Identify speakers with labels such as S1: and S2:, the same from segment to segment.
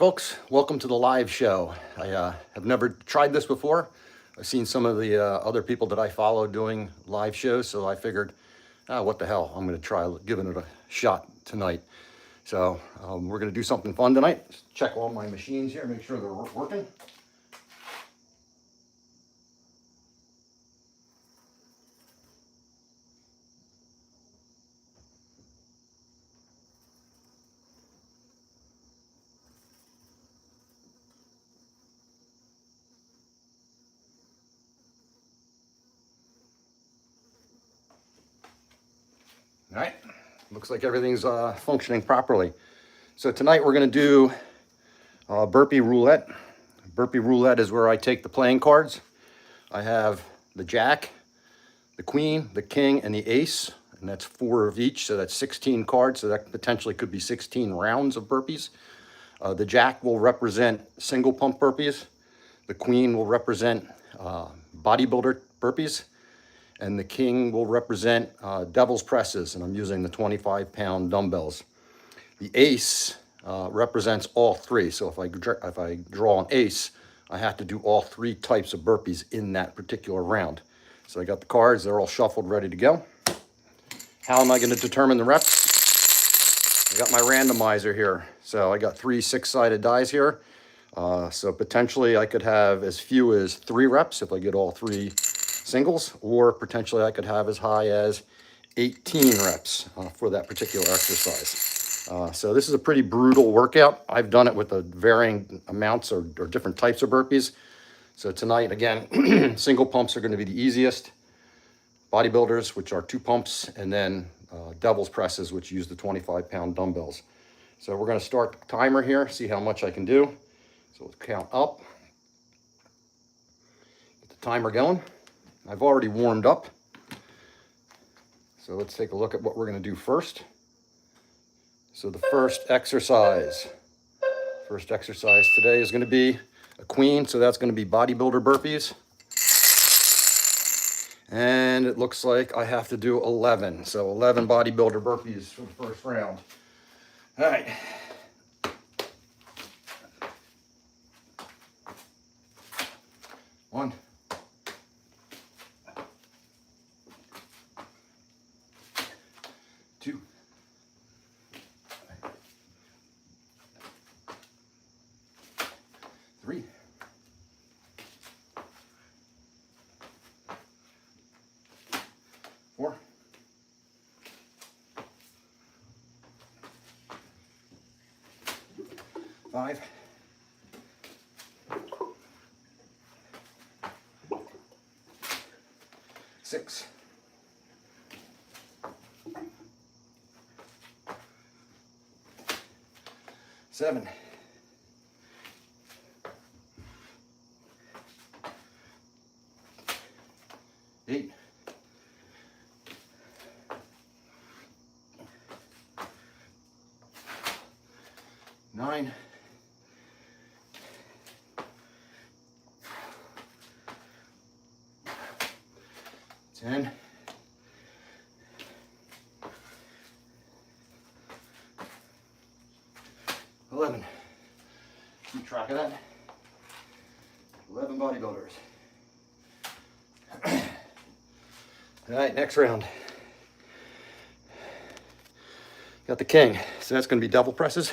S1: Folks, welcome to the live show. I have never tried this before. I've seen some of the other people that I follow doing live shows, so I figured, what the hell, I'm going to try giving it a shot tonight. So we're going to do something fun tonight. Just check all my machines here, make sure they're working. All right, looks like everything's functioning properly. So tonight we're going to do Burpee Roulette. Burpee Roulette is where I take the playing cards. I have the Jack, the Queen, the King, and the Ace, and that's 4 of each, so that's 16 cards, so that potentially could be 16 rounds of burpees. The Jack will represent single pump burpees. The Queen will represent bodybuilder burpees. And the King will represent devil's presses, and I'm using the 25-pound dumbbells. The Ace represents all 3, so if I draw an ace, I have to do all 3 types of burpees in that particular round. So I got the cards, they're all shuffled, ready to go. How am I going to determine the reps? I got my randomizer here. So I got 3 6-sided dies here. So potentially I could have as few as 3 reps if I get all 3 singles, or potentially I could have as high as 18 reps for that particular exercise. So this is a pretty brutal workout. I've done it with a varying amounts or different types of burpees. So tonight, again, single pumps are going to be the easiest. Bodybuilders, which are 2 pumps, and then devil's presses, which use the 25-pound dumbbells. So we're going to start the timer here, see how much I can do. So let's count up. Get the timer going. I've already warmed up. So let's take a look at what we're going to do first. So the first exercise today is going to be a Queen. So that's going to be bodybuilder burpees. And it looks like I have to do 11. So 11 bodybuilder burpees for the first round. All right. One. 2. 3. 4. 5. 6. 7. 8. 9. 10. 11. Keep track of that. 11 bodybuilders. All right, next round. Got the King. So that's going to be double presses.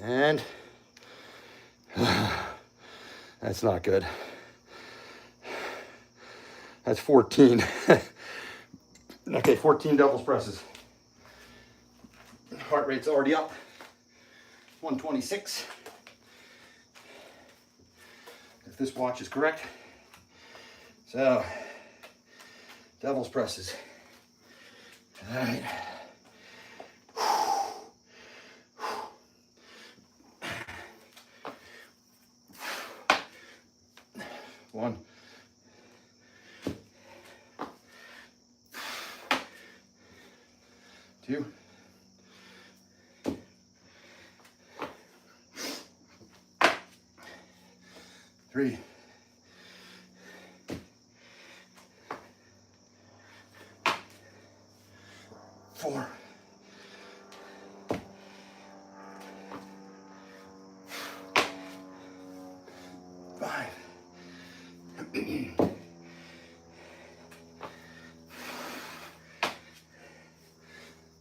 S1: And that's not good. That's 14. Okay, 14 doubles presses. Heart rate's already up. 126. If this watch is correct. So, devil's presses. All right. One. 2. 3. 4.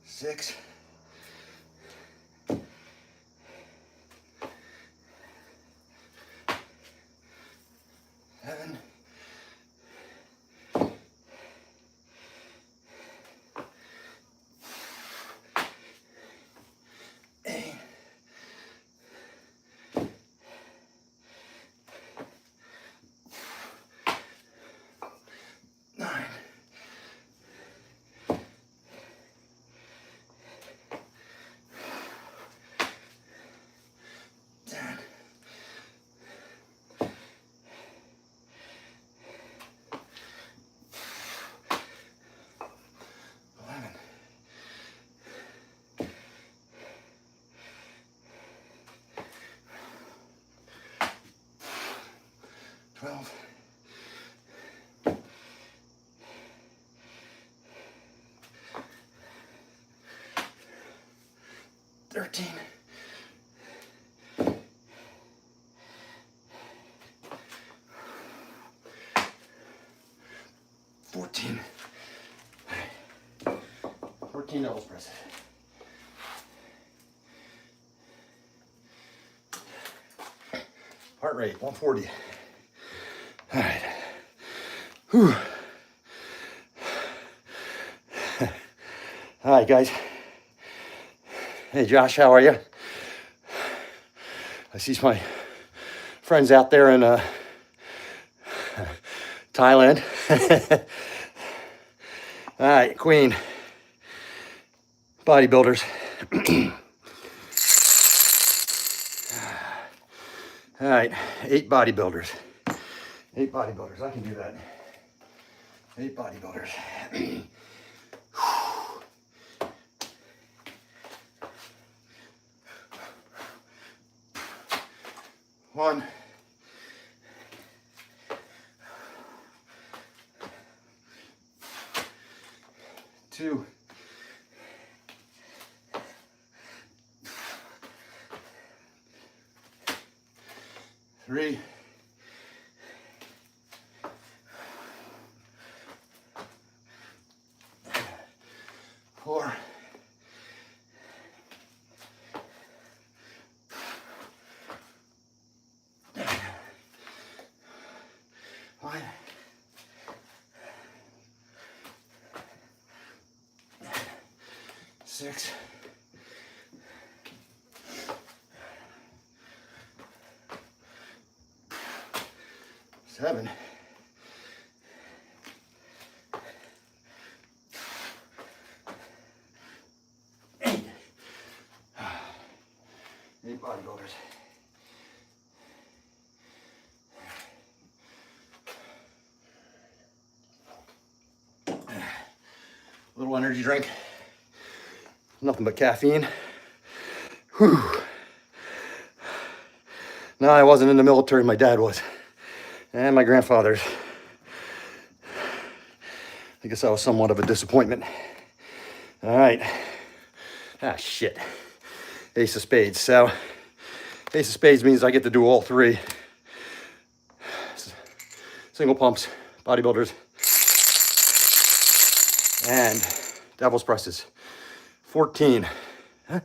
S1: 6, 7, 8, 9, 10, 11, 12, 13, 14, 14 elbow presses. Heart rate 140. All right. Whew. All right, guys. Hey, Josh, how are you? I see my friends out there in Thailand. All right, Queen. Bodybuilders. All right, 8 bodybuilders. 8 bodybuilders, I can do that. 8 bodybuilders. 1, 2, 3, 4, 5, 6, 7, 8. 8 bodybuilders. Little energy drink. Nothing but caffeine. Whew. No, I wasn't in the military. My dad was. And my grandfather's. I guess I was somewhat of a disappointment. All right. Ah, shit. Ace of spades. So, ace of spades means I get to do all 3. Single pumps, bodybuilders, and devil's presses. 14. Huh?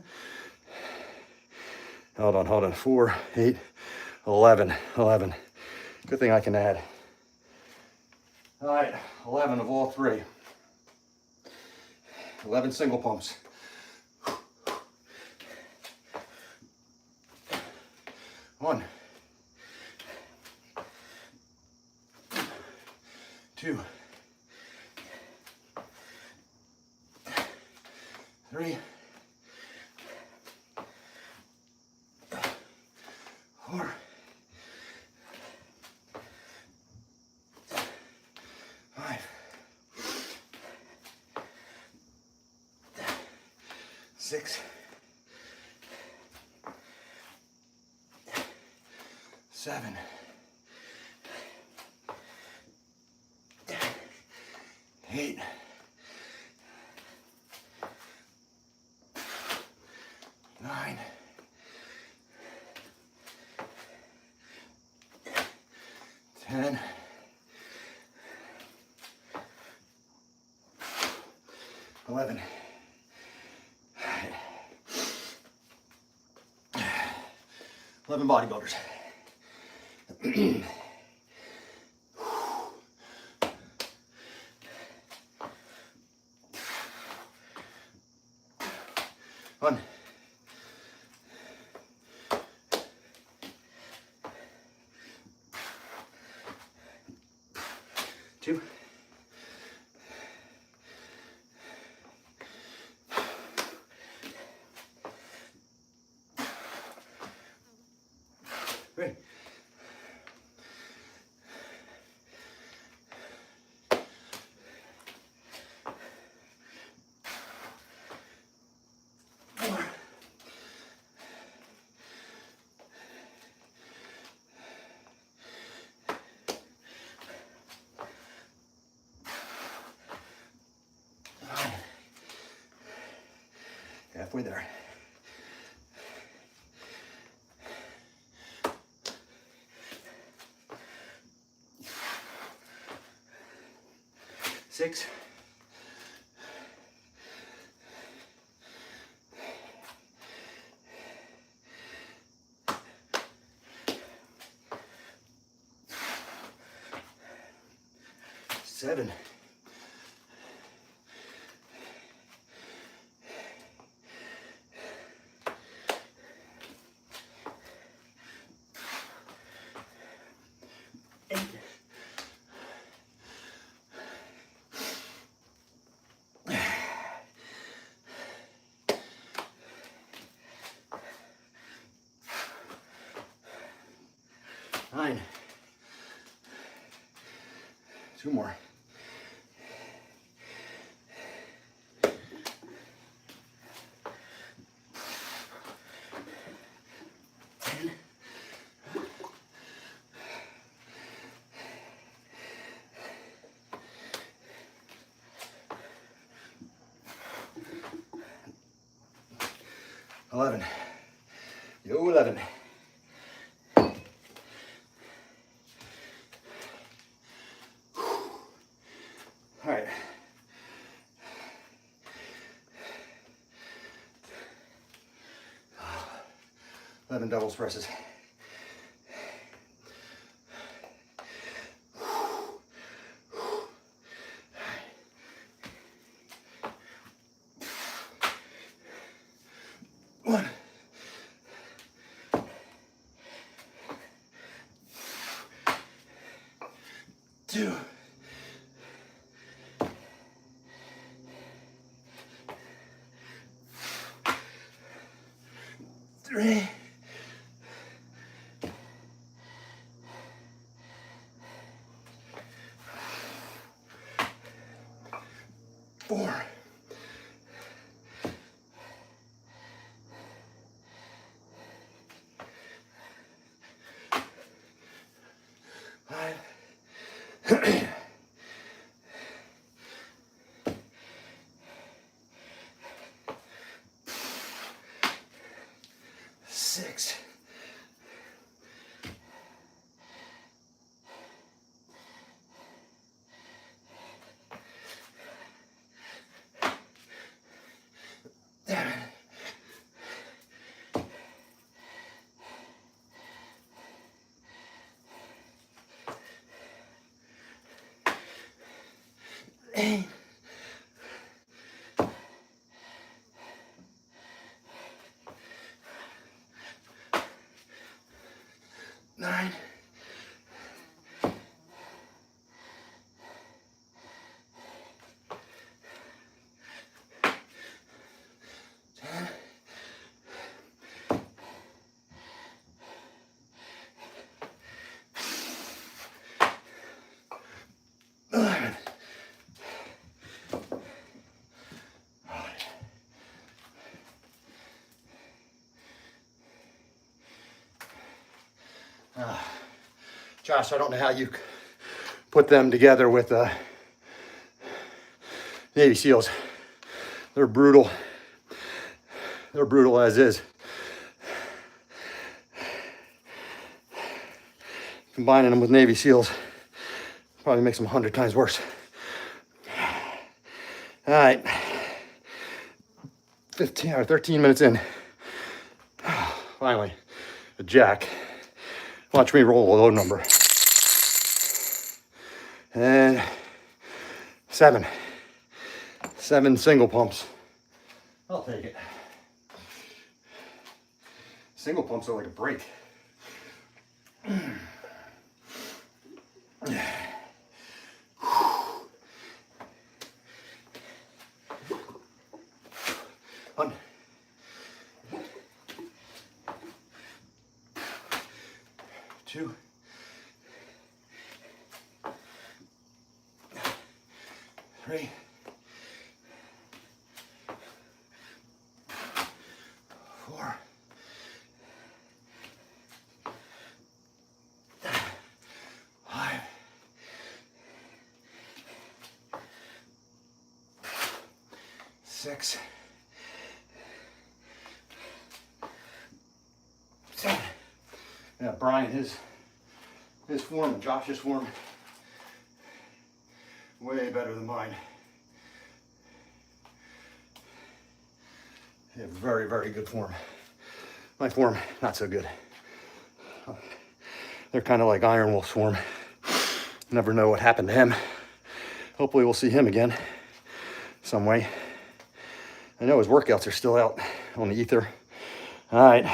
S1: Hold on. 4, 8, 11. Good thing I can add. All right, 11 of all 3. 11 single pumps. 1, 2, 3, 4, 5, 6, 7, 8, 9, 10, 11. 11 bodybuilders. One. 2. 3. 4. 5. Halfway there. 6. 7. 8. 9. 2 more. 10. 11. Yo, 11. All right. 11 doubles presses. 1. 2. 3. 4. 5. 6. 7. 8. 9. 10. 11. Josh, I don't know how you put them together with Navy SEALs. They're brutal. They're brutal as is. Combining them with Navy SEALs probably makes them 100 times worse. All right. 15 or 13 minutes in. Finally, a jack. Watch me roll a low number. And 7 single pumps. I'll take it. Single pumps are like a break. One. 2. 3. 4. 5. 6. 7. Yeah, Brian, his form and Josh's form, way better than mine. They have very, very good form. My form, not so good. They're kind of like Iron Wolf's form. Never know what happened to him. Hopefully we'll see him again some way. I know his workouts are still out on the ether. All right,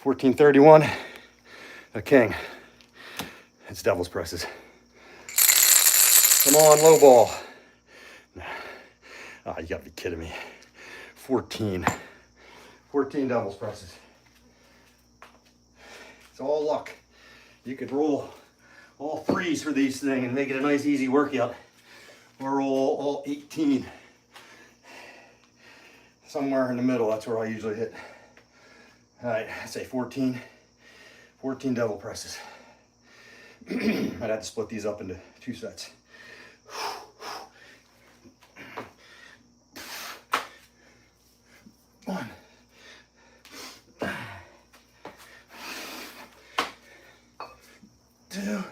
S1: 1431, a king. It's devil's presses. Come on, low ball. Oh, you gotta be kidding me. 14 devil's presses. It's all luck. You could roll all 3s for these things and make it a nice easy workout, or roll all 18. Somewhere in the middle, that's where I usually hit. All right, I say 14 devil presses. I'd have to split these up into 2 sets. 1. 2.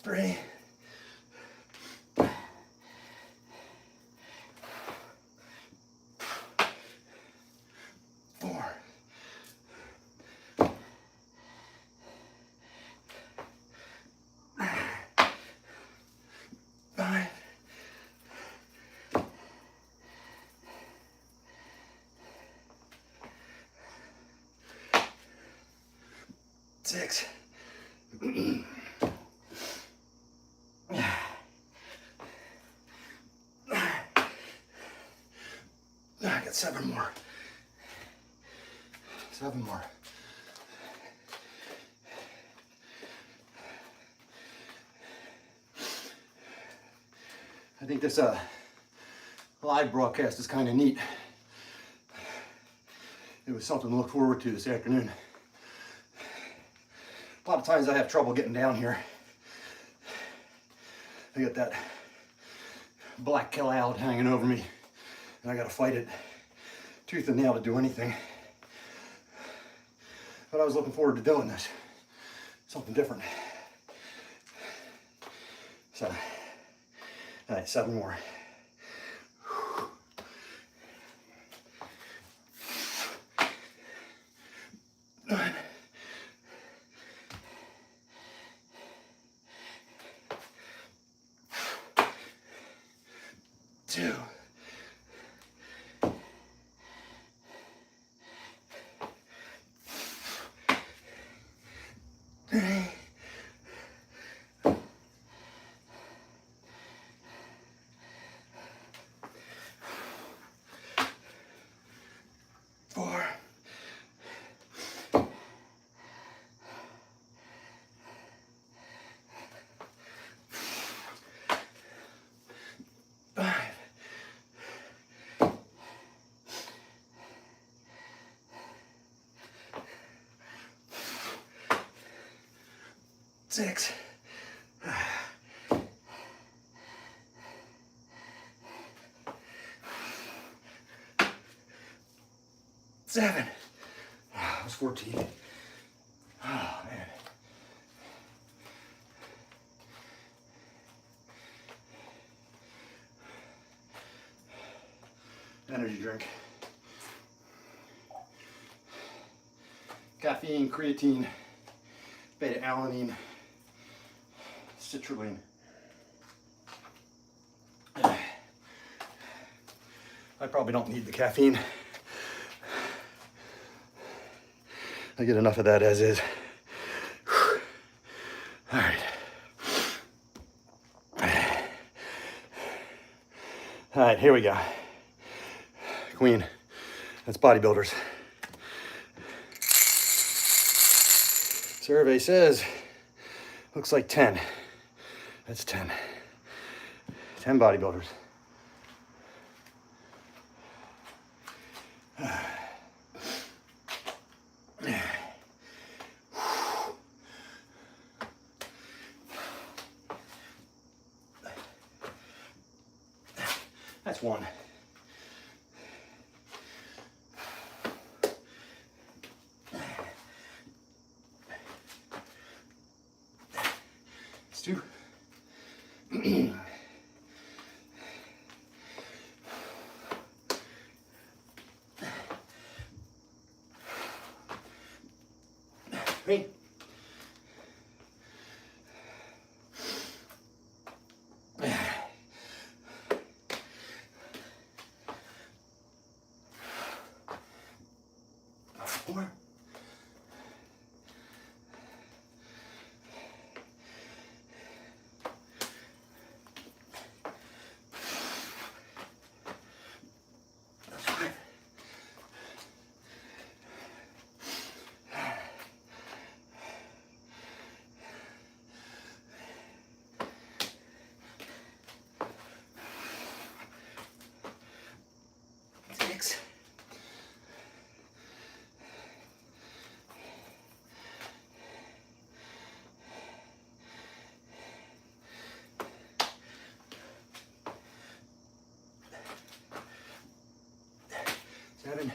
S1: 3. 4. 5. 6. I got 7 more. 7 more. I think this live broadcast is kind of neat. It was something to look forward to this afternoon. A lot of times I have trouble getting down here. I got that black cloud hanging over me, and I gotta fight it tooth and nail to do anything. But I was looking forward to doing this. Something different. So, all right, 7 more. 9. 2. 3. 4. 5. 6. 7. That was 14. Oh, man. energy drink. Caffeine, creatine, beta-alanine, citrulline. I probably don't need the caffeine. I get enough of that as is. All right. All right, here we go. Queen, that's bodybuilders. Survey says, looks like 10. That's 10. 10 bodybuilders. That's one. It's two. Three. Four. Six. Seven.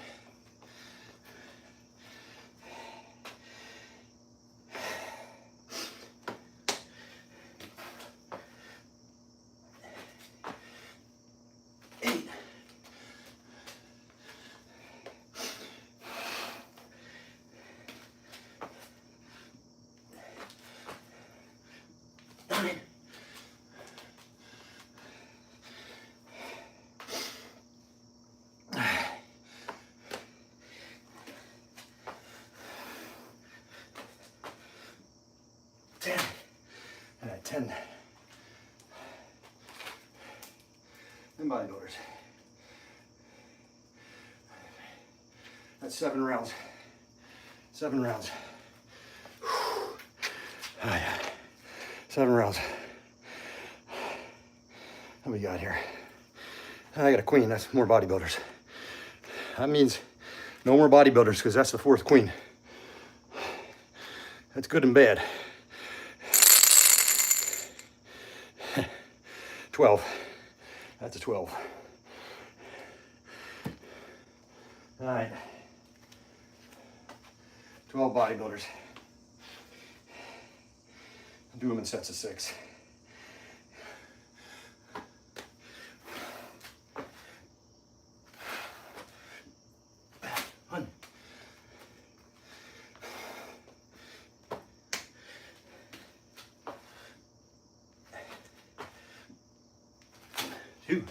S1: Eight. Nine. 10. All right, 10. 10 bodybuilders. That's 7 rounds. 7 rounds. Oh, yeah. 7 rounds. What we got here? I got a queen. That's more bodybuilders. That means no more bodybuilders because that's the 4th queen. That's good and bad. 12. That's a 12. All right. 12 bodybuilders. I'll do them in sets of 6. One. Two.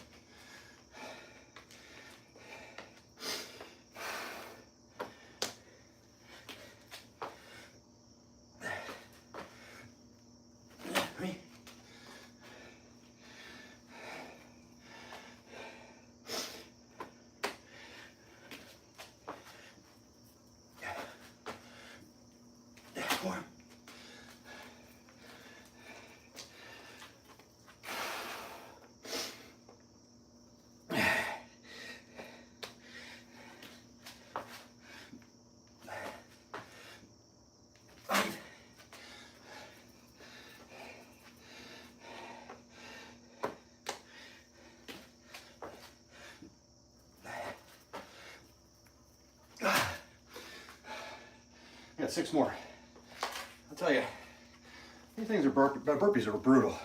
S1: Three. Four. I got 6 more. I'll tell you, these things are burpees are brutal.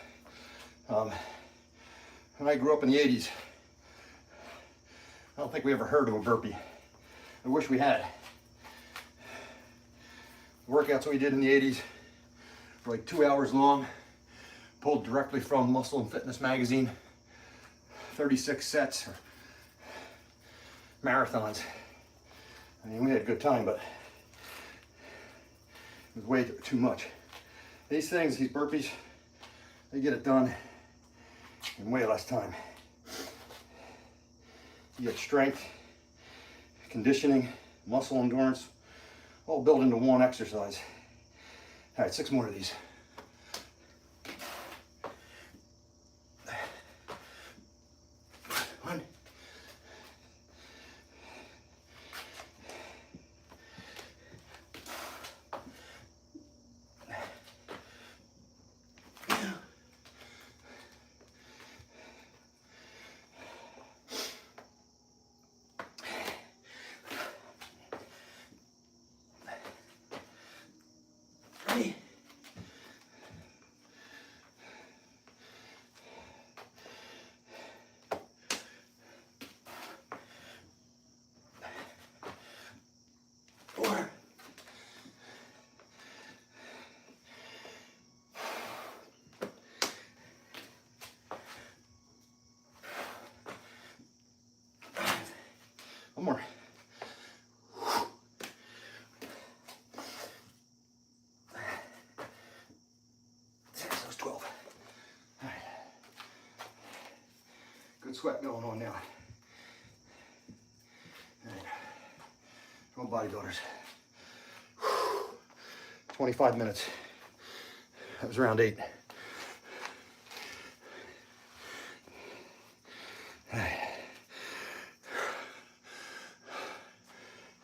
S1: When I grew up in the 80s, I don't think we ever heard of a burpee. I wish we had. The workouts we did in the 80s were like 2 hours long, pulled directly from Muscle and Fitness magazine, 36 sets, marathons. I mean, we had a good time, but it was way too much. These things, these burpees, they get it done in way less time. You get strength, conditioning, muscle endurance, all built into one exercise. All right, 6 more of these. One. Three. Four. One more. 12. All right. Good sweat going on now. All right. From Bodybuilders. 25 minutes. That was round 8. All right.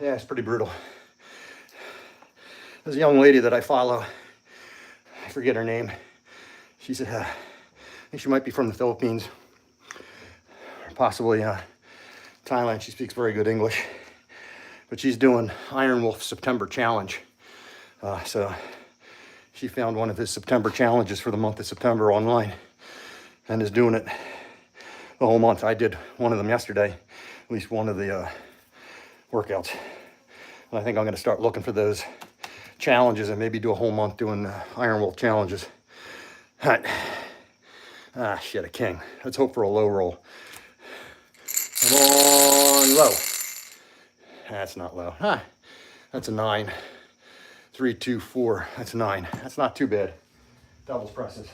S1: Yeah, it's pretty brutal. There's a young lady that I follow. I forget her name. She said, I think she might be from the Philippines, or possibly Thailand. She speaks very good English, but she's doing Iron Wolf September Challenge. So she found one of his September challenges for the month of September online and is doing it the whole month. I did one of them yesterday, at least one of the workouts. And I think I'm going to start looking for those challenges and maybe do a whole month doing Iron Wolf challenges. All right. Ah, shit, a king. Let's hope for a low roll. Come on, low. That's not low. Ah, that's a 9. 3, 2, 4. That's a 9. That's not too bad. Doubles presses.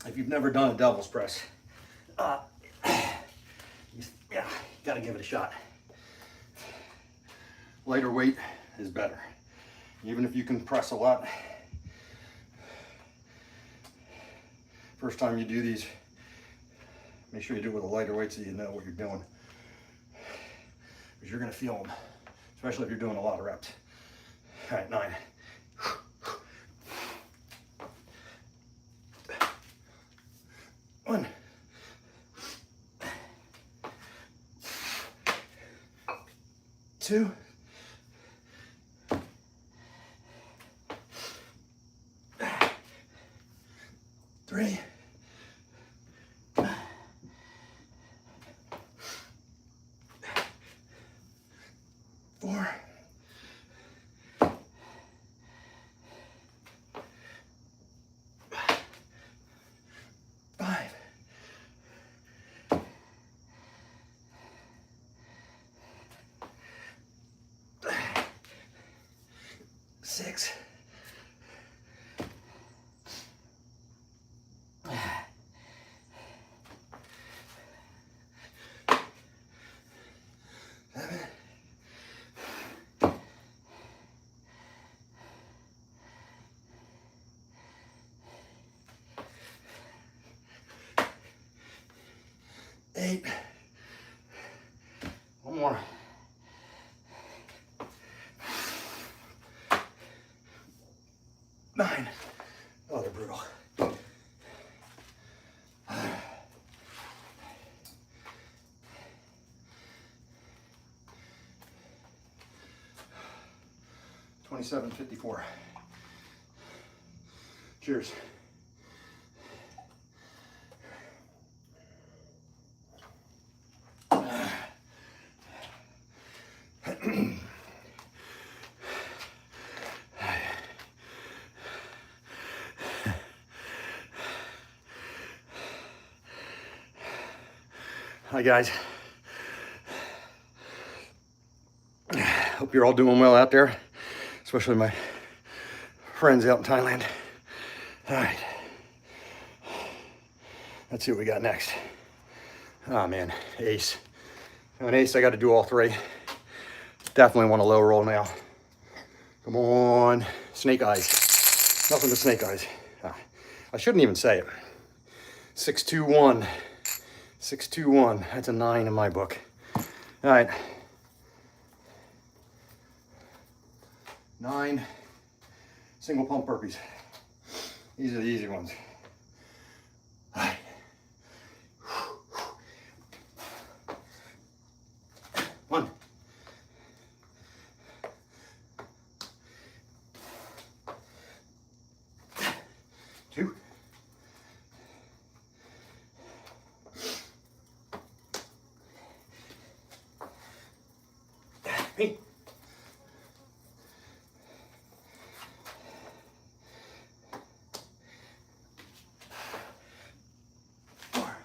S1: If you've never done a doubles press, yeah, you gotta give it a shot. Lighter weight is better. Even if you can press a lot, first time you do these, make sure you do it with a lighter weight so you know what you're doing. Because you're going to feel them, especially if you're doing a lot of reps. All right, 9. One. 2. 3. 4. 5. 6. 7. 8. One more. 9. Oh, they're brutal. $27.54. Cheers. Hi guys. Hope you're all doing well out there, especially my friends out in Thailand. All right. Let's see what we got next. Oh man, ace. An ace, I got to do all three. Definitely want a low roll now. Come on, snake eyes. Nothing but snake eyes. I shouldn't even say it. 621. 621. That's a 9 in my book. All right. 9 single pump burpees. These are the easy ones. All right. 1. 2. 3. 4.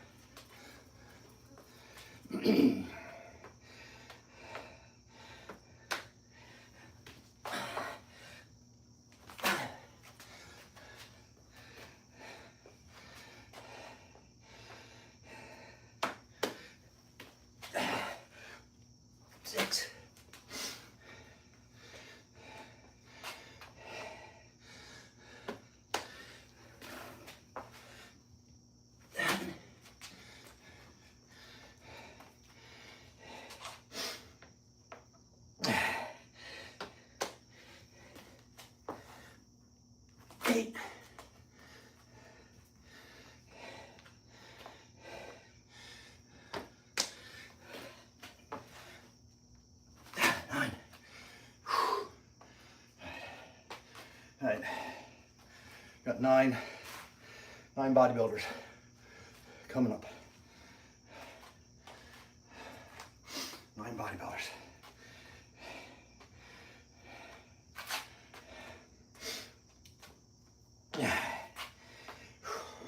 S1: 6. 7. 8. 9. All right, got 9 bodybuilders coming up. 9 bodybuilders.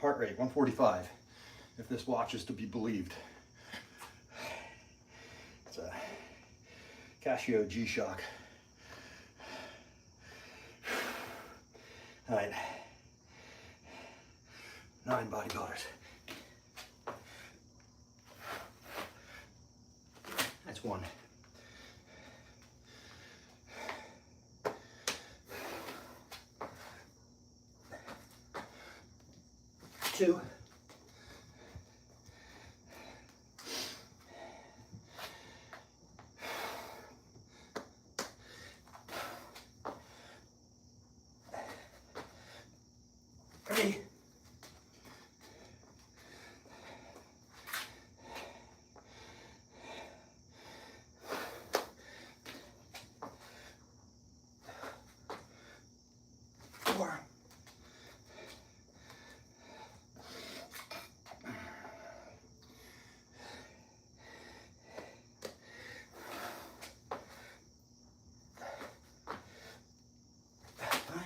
S1: Heart rate 145, if this watch is to be believed. It's a Casio G-Shock. All right, 9 bodybuilders. That's 1. 2. 3. 4. 5.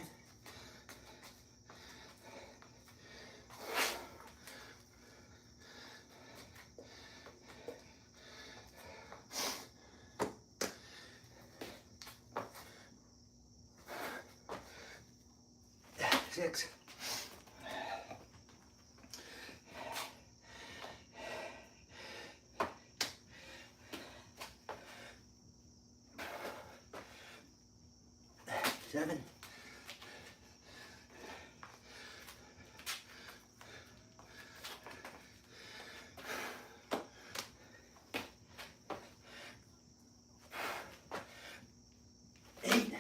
S1: 6. 7. 8.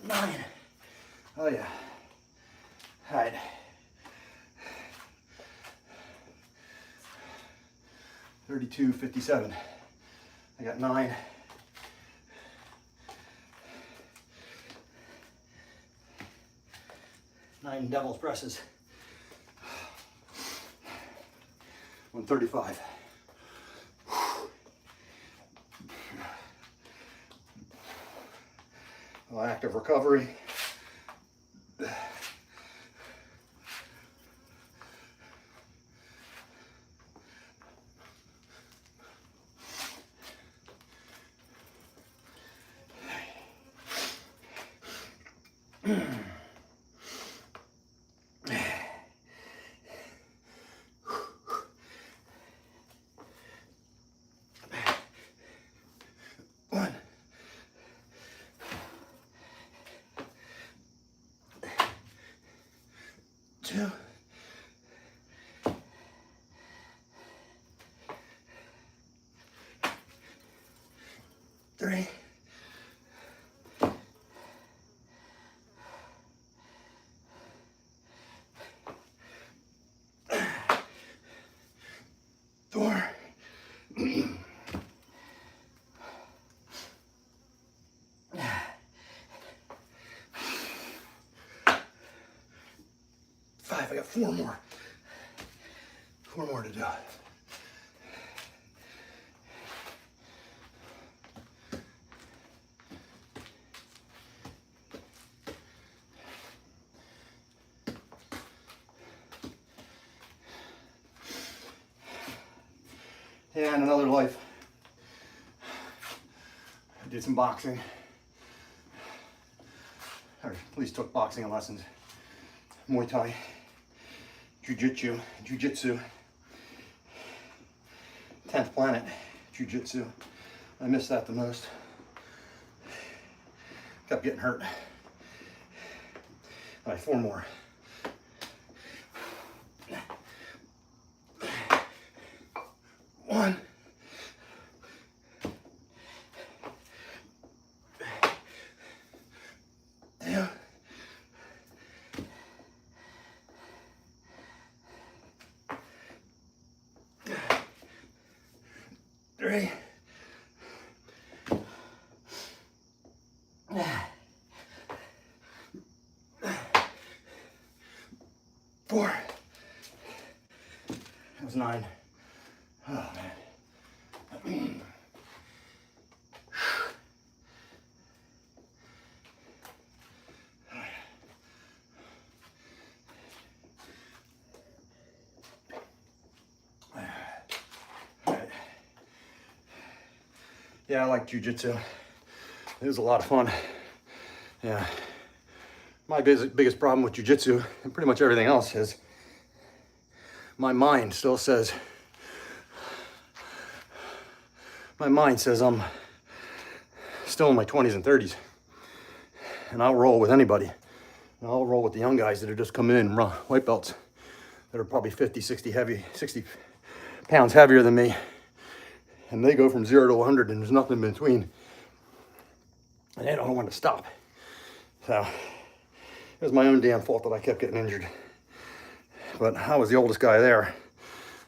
S1: 9. Oh yeah. All right. 32:57. I got 9. 9 devil's presses. 135. active recovery. One, two, three, four, five. I got four more. Four more to do. Yeah, in another life, I did some boxing, or at least took boxing lessons, Muay Thai, Jiu-Jitsu, 10th Planet, Jiu-Jitsu. I missed that the most. Kept getting hurt. All right, four more. One. Two. Three. Four. That was 9. Oh, man. Yeah, I like jiu-jitsu. It was a lot of fun. Yeah. My biggest problem with jiu-jitsu and pretty much everything else is my mind still says, I'm still in my 20s and 30s. And I'll roll with anybody. And I'll roll with the young guys that are just coming in and white belts that are probably 60 pounds heavier than me. And they go from 0 to 100 and there's nothing in between. And they don't know when to stop. So it was my own damn fault that I kept getting injured. But I was the oldest guy there.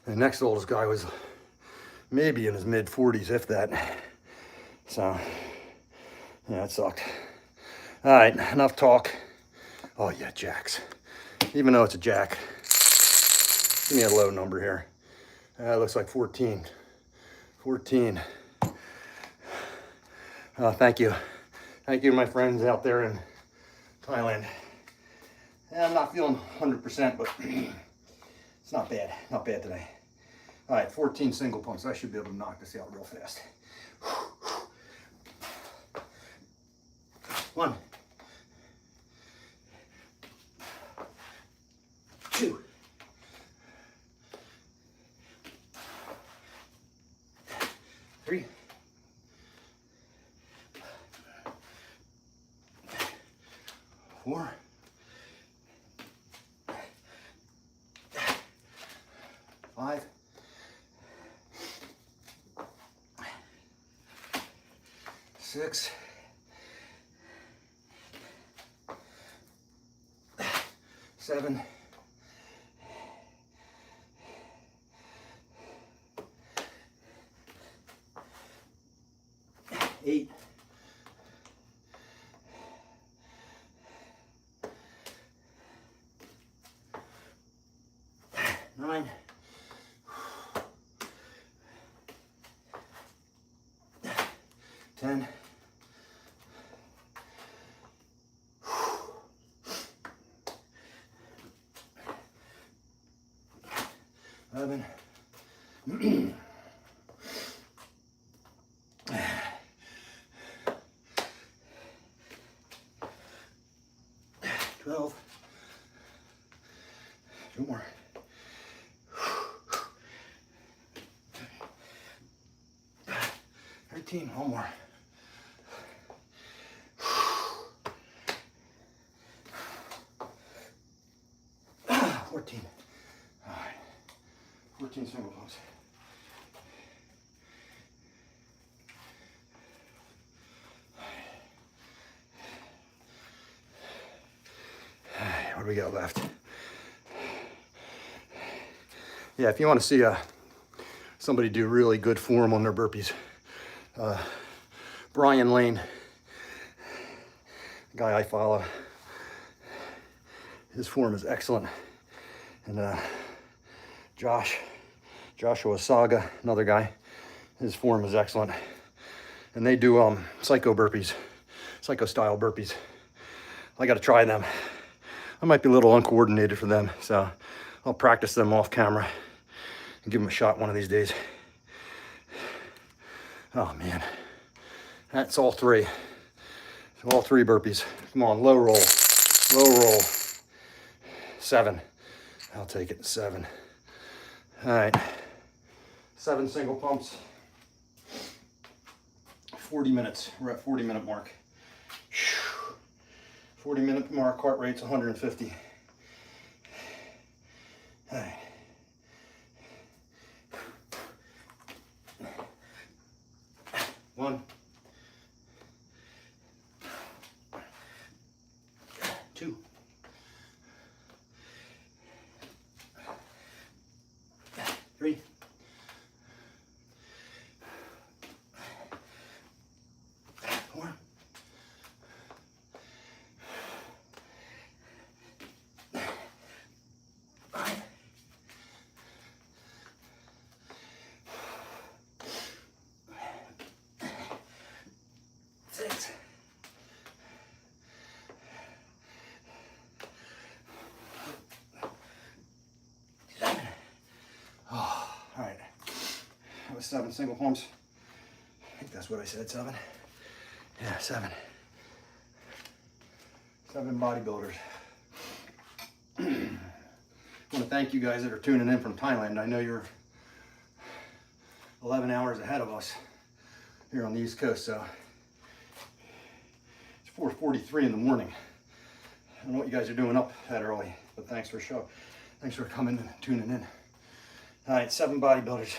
S1: The next oldest guy was maybe in his mid 40s, if that. So yeah, it sucked. All right, enough talk. Oh yeah, jacks. Even though it's a jack, give me a low number here. It looks like 14. 14. Thank you. Thank you, my friends out there in Thailand. Yeah, I'm not feeling 100%, but it's not bad. Not bad today. All right, 14 single pumps. I should be able to knock this out real fast. 1, 2, 3, 4, 5, 6, 7, 8, 9, 10, 12. 2 more. 13. 1 more. 14. All right. 14 single pumps. What do we got left? Yeah, if you want to see somebody do really good form on their burpees, Brian Lane, the guy I follow, his form is excellent. And Joshua Saga, another guy, his form is excellent. And they do psycho burpees, psycho style burpees. I got to try them. I might be a little uncoordinated for them, so I'll practice them off camera and give them a shot one of these days. Oh man, that's all 3. All 3 burpees. Come on, low roll, low roll. 7. I'll take it. 7. All right, 7 single pumps. 40 minutes. We're at 40-minute mark. 40-minute mark. Heart rate's 150. All right. One. 2. 3. 4. 5. 6. 7. Oh, all right. That was 7 single pumps. I think that's what I said, 7. Yeah, 7. 7 bodybuilders. I want to thank you guys that are tuning in from Thailand. I know you're 11 hours ahead of us here on the East Coast, so it's 4:43 in the morning. I don't know what you guys are doing up that early, but thanks for coming and tuning in. All right, 7 bodybuilders.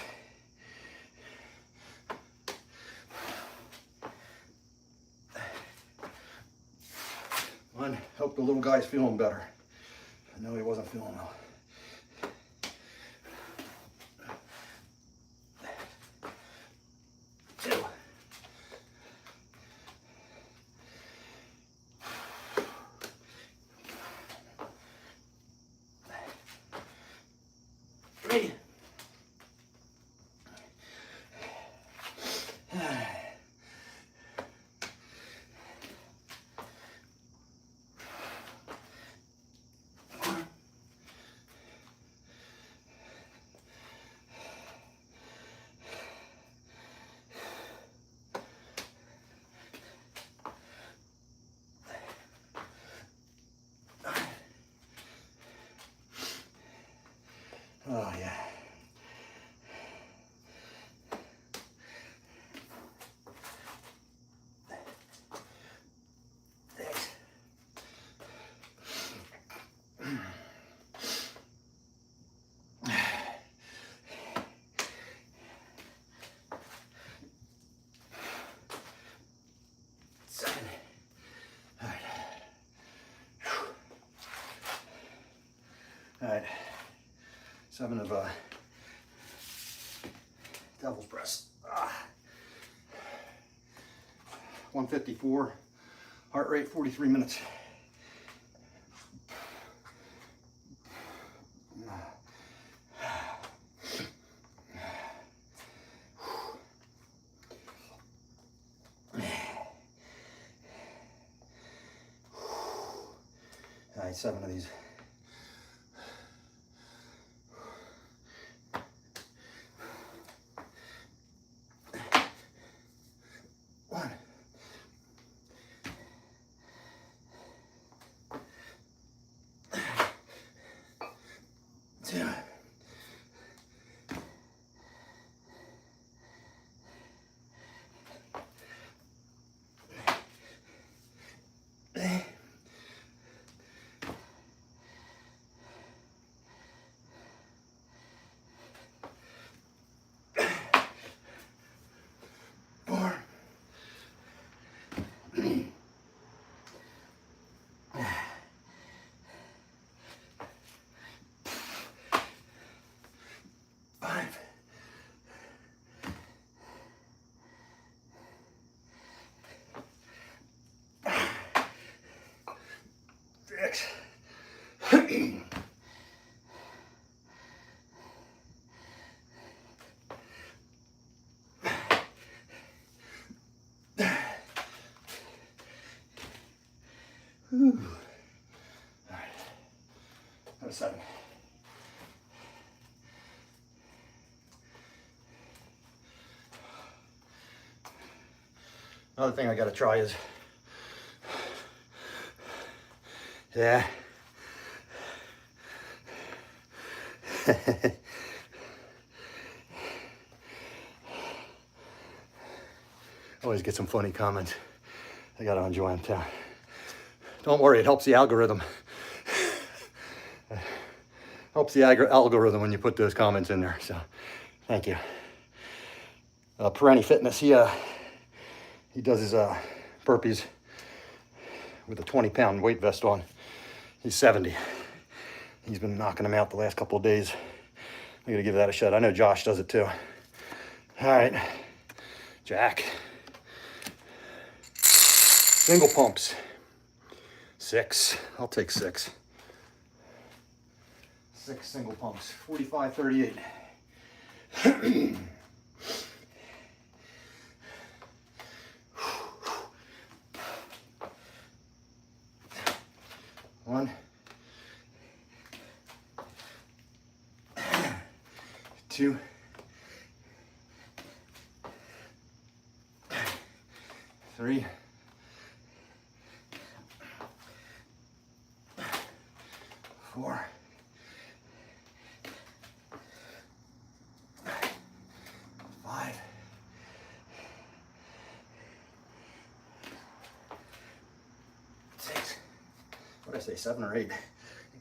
S1: One, hope the little guy's feeling better. I know he wasn't feeling well. 2. 3. 4. Oh yeah. 6. 7. All right. All right. 7 of devil's press. 154. Heart rate 43 minutes. All right, 7 of these. Whew. All right. That was 7. Another thing I gotta try is, yeah. Always get some funny comments. I gotta enjoy them too. Don't worry, it helps the algorithm. Helps the algorithm when you put those comments in there. So, thank you. Perenni Fitness, he does his burpees with a 20-pound weight vest on. He's 70. He's been knocking them out the last couple of days. I gotta give that a shot. I know Josh does it too. All right, Jack. Single pumps. 6. I'll take 6. 6 single pumps. 45, 38. One. 2. 3. 4. 5. 6. What did I say, 7 or 8? I think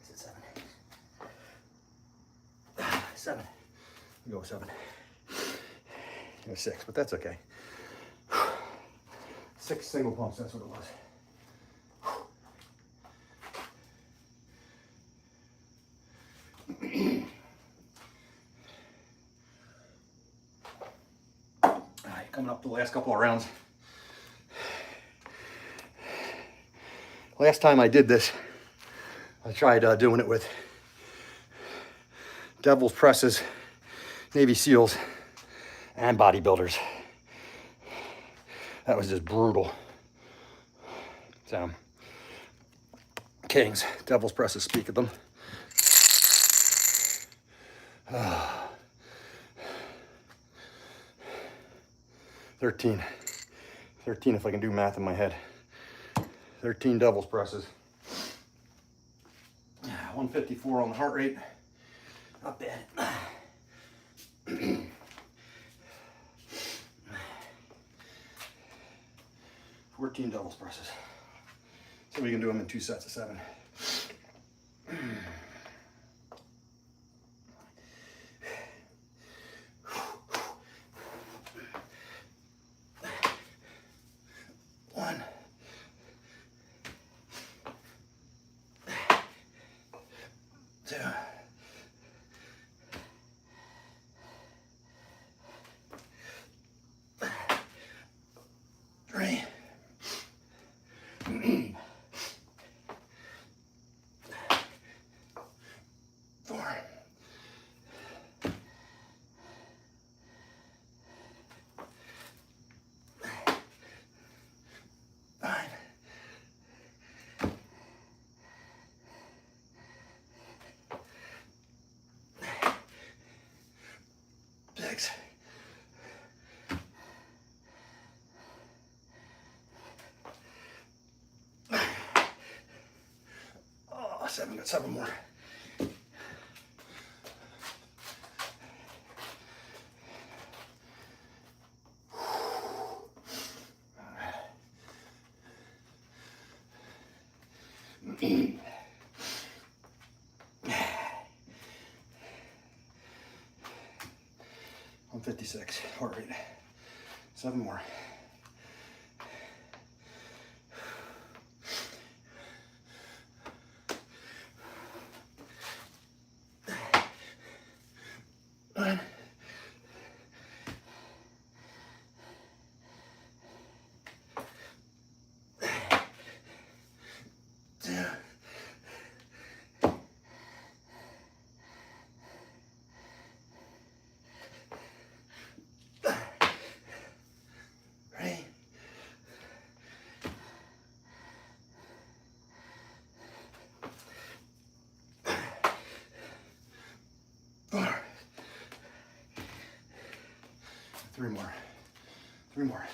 S1: it's 7. 7. I'll go with 7. Go 6, but that's okay. 6 single pumps, that's what it was. All right, coming up the last couple of rounds. Last time I did this, I tried doing it with devil's presses, Navy SEALs, and bodybuilders. That was just brutal. So, Kings, devil's presses, speak of them. 13 if I can do math in my head. 13 devil's presses. 154 on the heart rate. Not bad. 14 devil's presses. So we can do them in 2 sets of 7. One. 2. 3. 4. 5. 6. 7, got 7 more. All right. 156 heart rate. 7 more. One. 2. 3. Three more. Three more.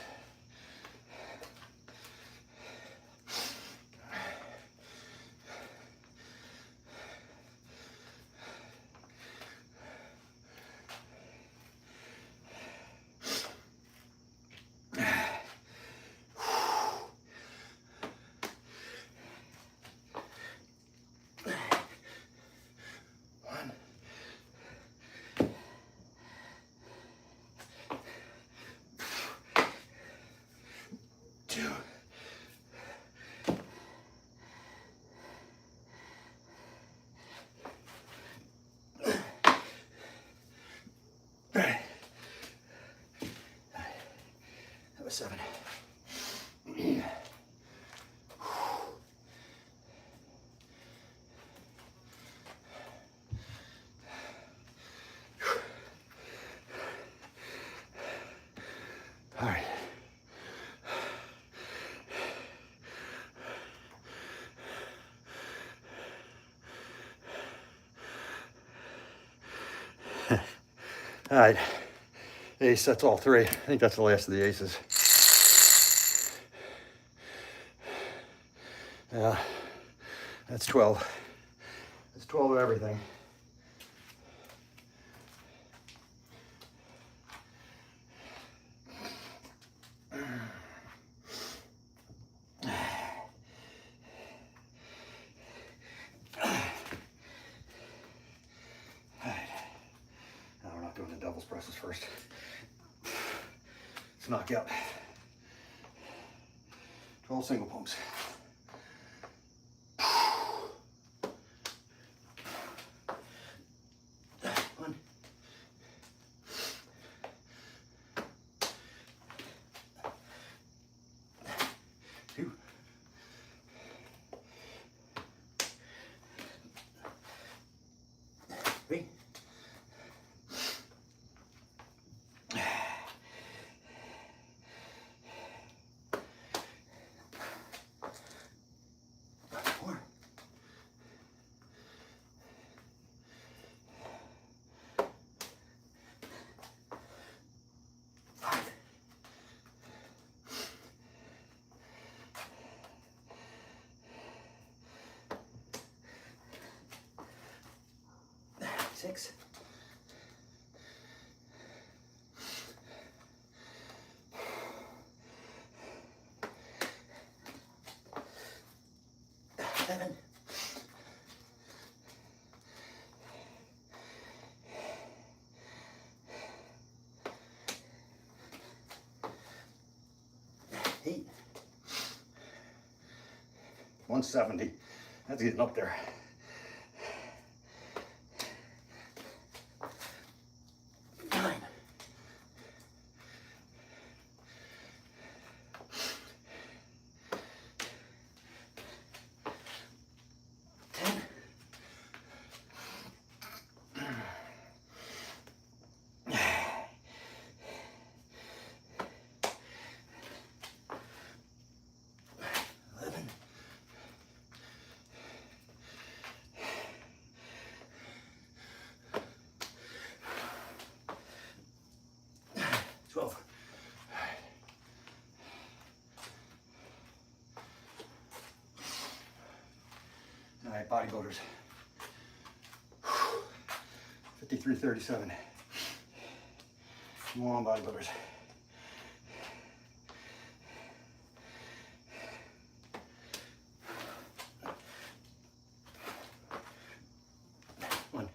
S1: That was 7. All right. All right. Ace, that's all 3. I think that's the last of the aces. Yeah, that's 12. That's 12 of everything. Doing the doubles presses first. Let's knock out 12 single pumps. One. 2. 3. 4. 5. 6. 7. 8. 170. That's getting up there. 9. 10. 11. 12. All right, bodybuilders. 53:37. Come on, bodybuilders. One.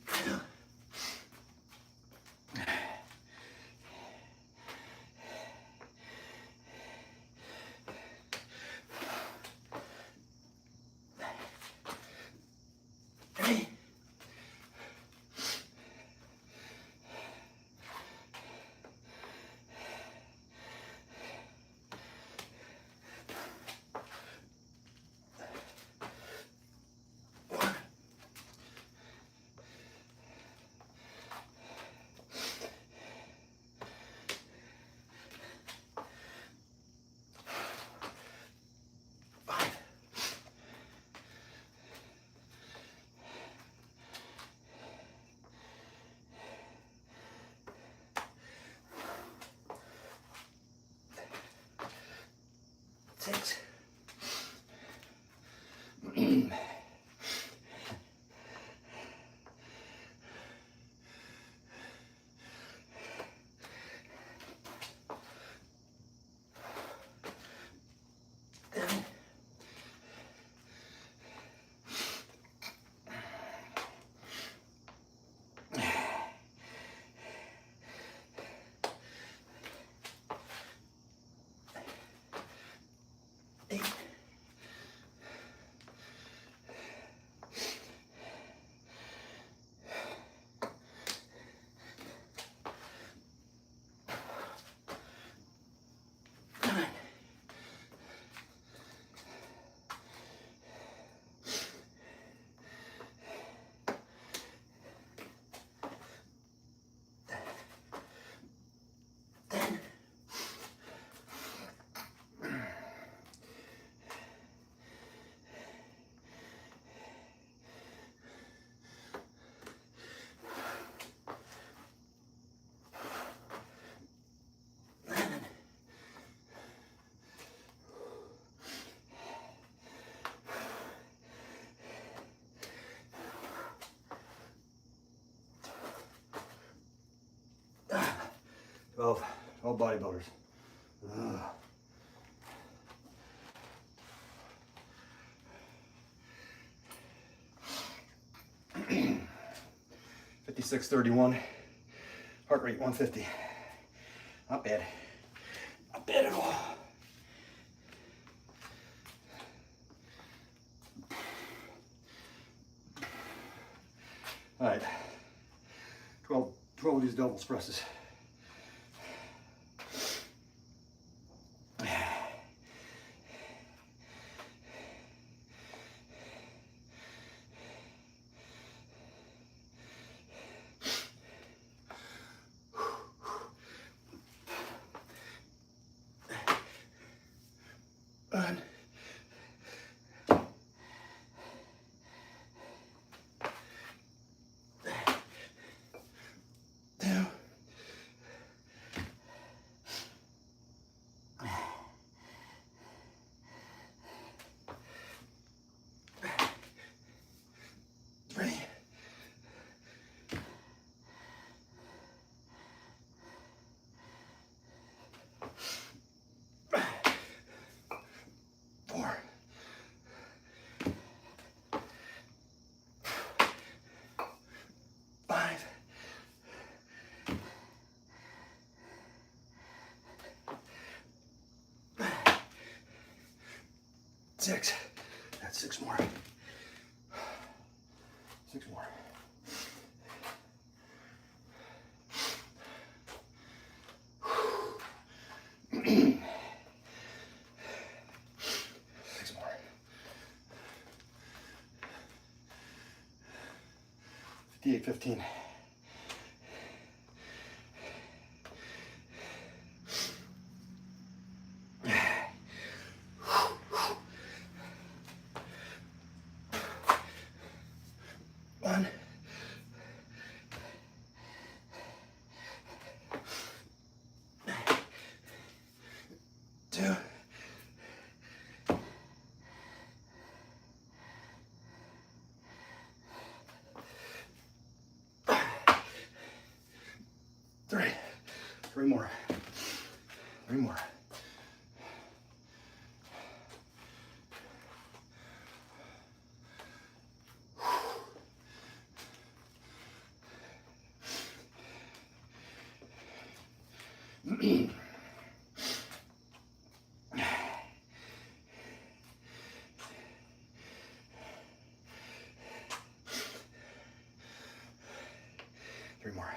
S1: 3. 12 bodybuilders. Ugh. 56:31, heart rate 150. Not bad. Not bad at all. All right, 12 of these double presses. One. 2. 3. 4. 5. 6. That's 6 more. 6 more. 6 more. 58:15. 1. 2. 3. 3 more. 3 more. Three more.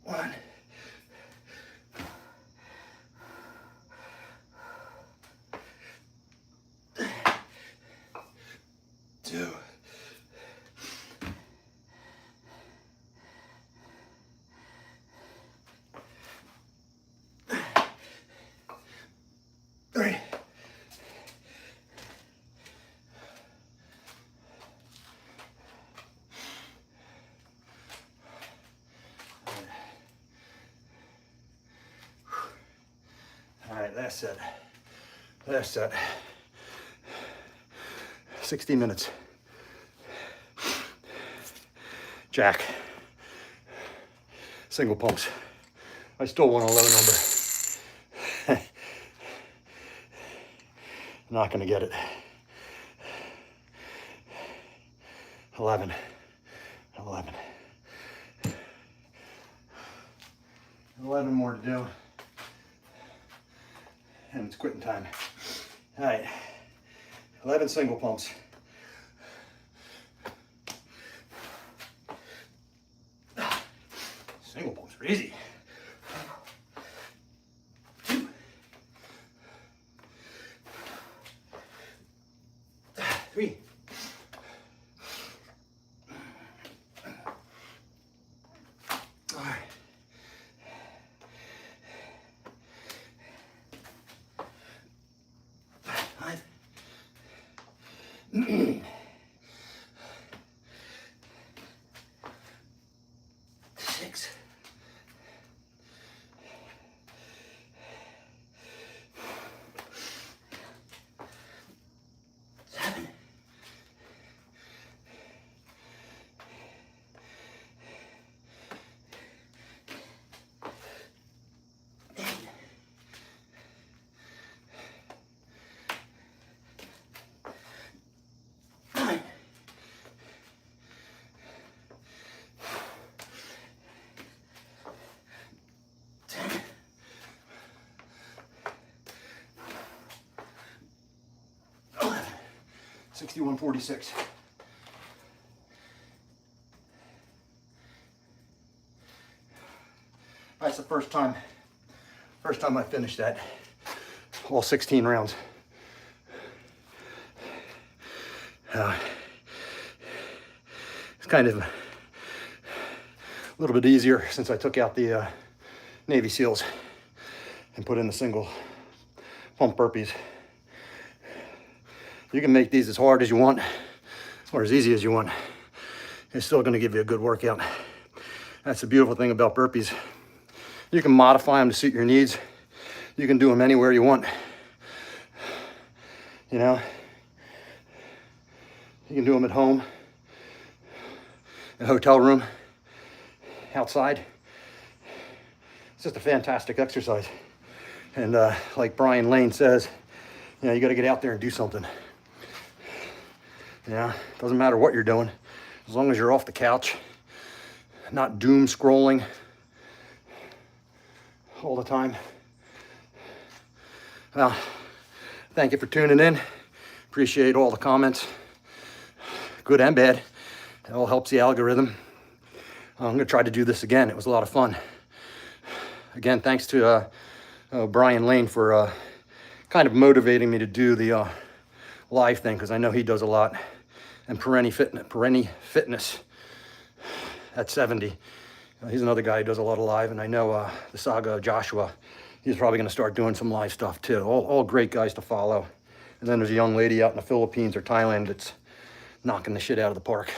S1: 1. 2. 3. All right, last set. Last set. 60 minutes. Jack. Single pumps. I still want a low number. Not gonna get it. 11. 11. 11 more to do. And it's quitting time. All right, 11 single pumps. Single pumps are easy. 2. 3. 4. 5. 6. 7. 61.46. That's the first time I finished that. All 16 rounds. It's kind of a little bit easier since I took out the Navy SEALs and put in the single pump burpees. You can make these as hard as you want or as easy as you want. It's still going to give you a good workout. That's the beautiful thing about burpees. You can modify them to suit your needs. You can do them anywhere you want. You know, you can do them at home, in a hotel room, outside. It's just a fantastic exercise. And like Brian Lane says, you know, you got to get out there and do something. Yeah, doesn't matter what you're doing, as long as you're off the couch, not doom scrolling all the time. Well, thank you for tuning in. Appreciate all the comments, good and bad. It all helps the algorithm. I'm gonna try to do this again. It was a lot of fun. Again, thanks to Brian Lane for kind of motivating me to do the live thing, because I know he does a lot. And Perenni Fitness at 70. He's another guy who does a lot of live, and I know the Saga of Joshua, he's probably going to start doing some live stuff too. All great guys to follow. And then there's a young lady out in the Philippines or Thailand that's knocking the shit out of the park.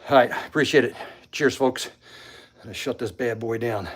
S1: All right, appreciate it. Cheers, folks. I'm gonna shut this bad boy down.